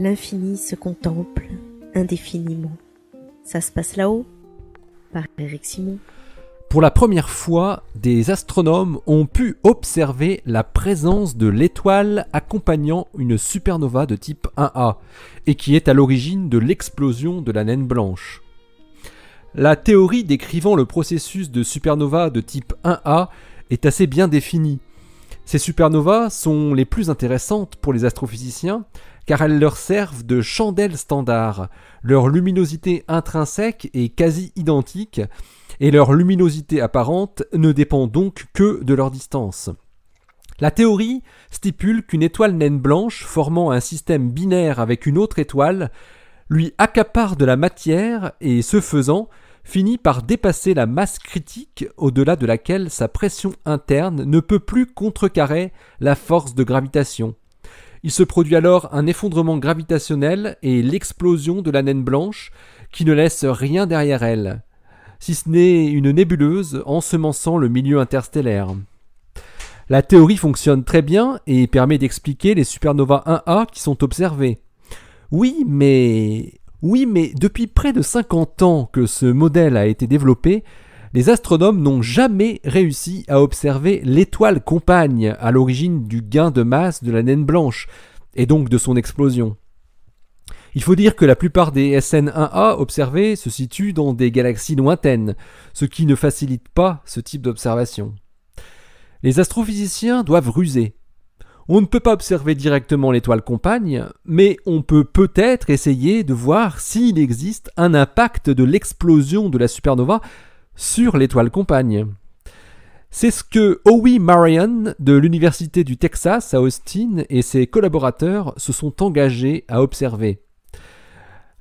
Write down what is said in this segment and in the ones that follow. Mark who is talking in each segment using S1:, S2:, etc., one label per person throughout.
S1: L'infini se contemple indéfiniment. Ça se passe là-haut, par Eric Simon.
S2: Pour la première fois, des astronomes ont pu observer la présence de l'étoile accompagnant une supernova de type 1A et qui est à l'origine de l'explosion de la naine blanche. La théorie décrivant le processus de supernova de type 1A est assez bien définie. Ces supernovas sont les plus intéressantes pour les astrophysiciens car elles leur servent de chandelle standard. Leur luminosité intrinsèque est quasi identique et leur luminosité apparente ne dépend donc que de leur distance. La théorie stipule qu'une étoile naine blanche formant un système binaire avec une autre étoile lui accapare de la matière et, ce faisant, finit par dépasser la masse critique au-delà de laquelle sa pression interne ne peut plus contrecarrer la force de gravitation. Il se produit alors un effondrement gravitationnel et l'explosion de la naine blanche qui ne laisse rien derrière elle, si ce n'est une nébuleuse ensemençant le milieu interstellaire. La théorie fonctionne très bien et permet d'expliquer les supernovas 1A qui sont observées. Oui, mais depuis près de 50 ans que ce modèle a été développé, les astronomes n'ont jamais réussi à observer l'étoile compagne à l'origine du gain de masse de la naine blanche, et donc de son explosion. Il faut dire que la plupart des SN1A observés se situent dans des galaxies lointaines, ce qui ne facilite pas ce type d'observation. Les astrophysiciens doivent ruser. On ne peut pas observer directement l'étoile compagne, mais on peut peut-être essayer de voir s'il existe un impact de l'explosion de la supernova sur l'étoile compagne. C'est ce que Howie Marion de l'Université du Texas à Austin et ses collaborateurs se sont engagés à observer.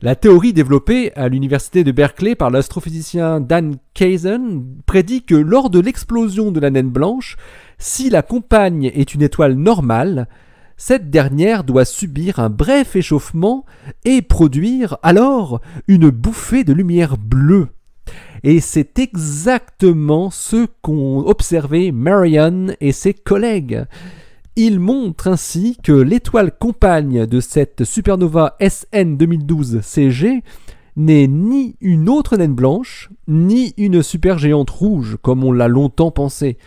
S2: La théorie développée à l'université de Berkeley par l'astrophysicien Dan Kaysen prédit que lors de l'explosion de la naine blanche, si la compagne est une étoile normale, cette dernière doit subir un bref échauffement et produire alors une bouffée de lumière bleue. Et c'est exactement ce qu'ont observé Marion et ses collègues. Il montre ainsi que l'étoile compagne de cette supernova SN 2012 CG n'est ni une autre naine blanche, ni une supergéante rouge, comme on l'a longtemps pensé.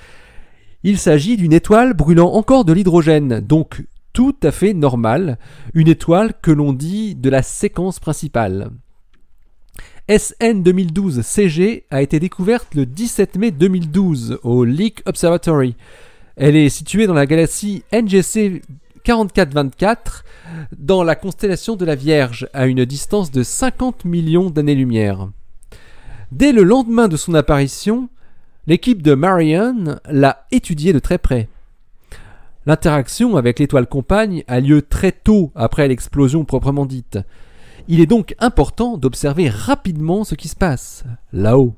S2: Il s'agit d'une étoile brûlant encore de l'hydrogène, donc tout à fait normale, une étoile que l'on dit de la séquence principale. SN 2012 CG a été découverte le 17 mai 2012 au Lick Observatory. Elle est située dans la galaxie NGC 4424 dans la constellation de la Vierge, à une distance de 50 millions d'années-lumière. Dès le lendemain de son apparition, l'équipe de Marion l'a étudiée de très près. L'interaction avec l'étoile compagne a lieu très tôt après l'explosion proprement dite. Il est donc important d'observer rapidement ce qui se passe, là-haut.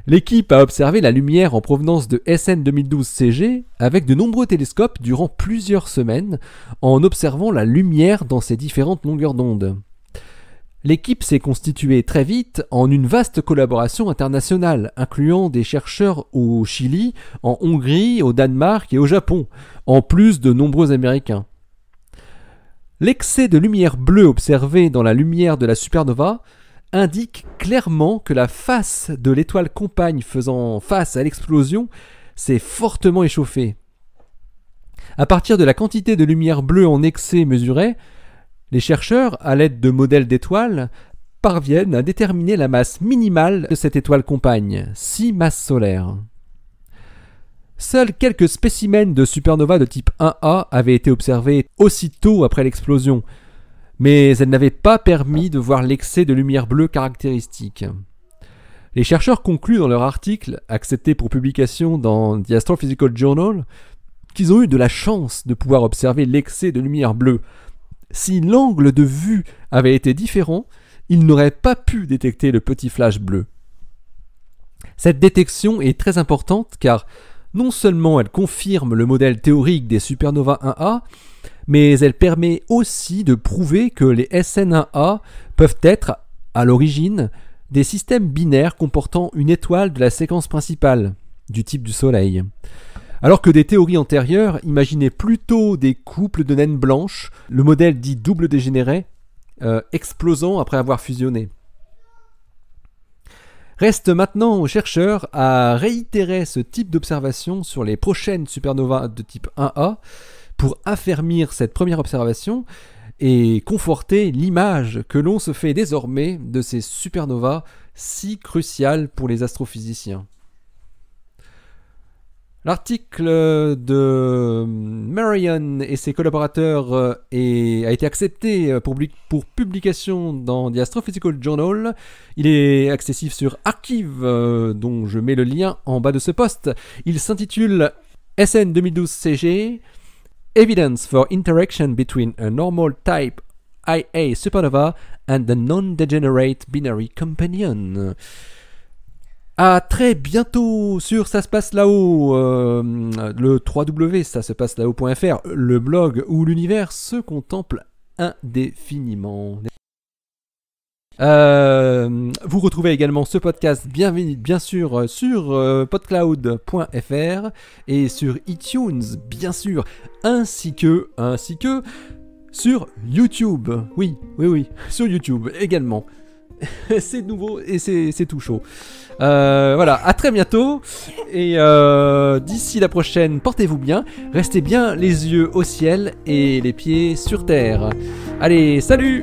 S2: L'équipe a observé la lumière en provenance de SN 2012 CG avec de nombreux télescopes durant plusieurs semaines en observant la lumière dans ses différentes longueurs d'onde. L'équipe s'est constituée très vite en une vaste collaboration internationale, incluant des chercheurs au Chili, en Hongrie, au Danemark et au Japon, en plus de nombreux Américains. L'excès de lumière bleue observé dans la lumière de la supernova indique clairement que la face de l'étoile compagne faisant face à l'explosion s'est fortement échauffée. À partir de la quantité de lumière bleue en excès mesurée, les chercheurs, à l'aide de modèles d'étoiles, parviennent à déterminer la masse minimale de cette étoile compagne, 6 masses solaires. Seuls quelques spécimens de supernova de type 1A avaient été observés aussitôt après l'explosion, mais elles n'avaient pas permis de voir l'excès de lumière bleue caractéristique. Les chercheurs concluent dans leur article, accepté pour publication dans The Astrophysical Journal, qu'ils ont eu de la chance de pouvoir observer l'excès de lumière bleue. Si l'angle de vue avait été différent, ils n'auraient pas pu détecter le petit flash bleu. Cette détection est très importante car non seulement elle confirme le modèle théorique des supernovas 1A, mais elle permet aussi de prouver que les SN1A peuvent être, à l'origine, des systèmes binaires comportant une étoile de la séquence principale, du type du Soleil. Alors que des théories antérieures imaginaient plutôt des couples de naines blanches, le modèle dit double dégénéré, explosant après avoir fusionné. Reste maintenant aux chercheurs à réitérer ce type d'observation sur les prochaines supernovas de type 1A pour affermir cette première observation et conforter l'image que l'on se fait désormais de ces supernovas si cruciales pour les astrophysiciens. L'article de Marion et ses collaborateurs a été accepté pour publication dans The Astrophysical Journal. Il est accessible sur Archive, dont je mets le lien en bas de ce post. Il s'intitule SN 2012 CG Evidence for Interaction between a Normal Type IA Supernova and the Non-Degenerate Binary Companion. À très bientôt sur Ça se passe là-haut, le www.ça-se-passe-là-haut.fr, le blog où l'univers se contemple indéfiniment. Vous retrouvez également ce podcast bien sûr sur podcloud.fr et sur iTunes bien sûr, ainsi que sur YouTube. Oui, sur YouTube également. C'est nouveau et c'est tout chaud. Voilà, à très bientôt. Et d'ici la prochaine, portez-vous bien. Restez bien les yeux au ciel et les pieds sur terre. Allez, salut!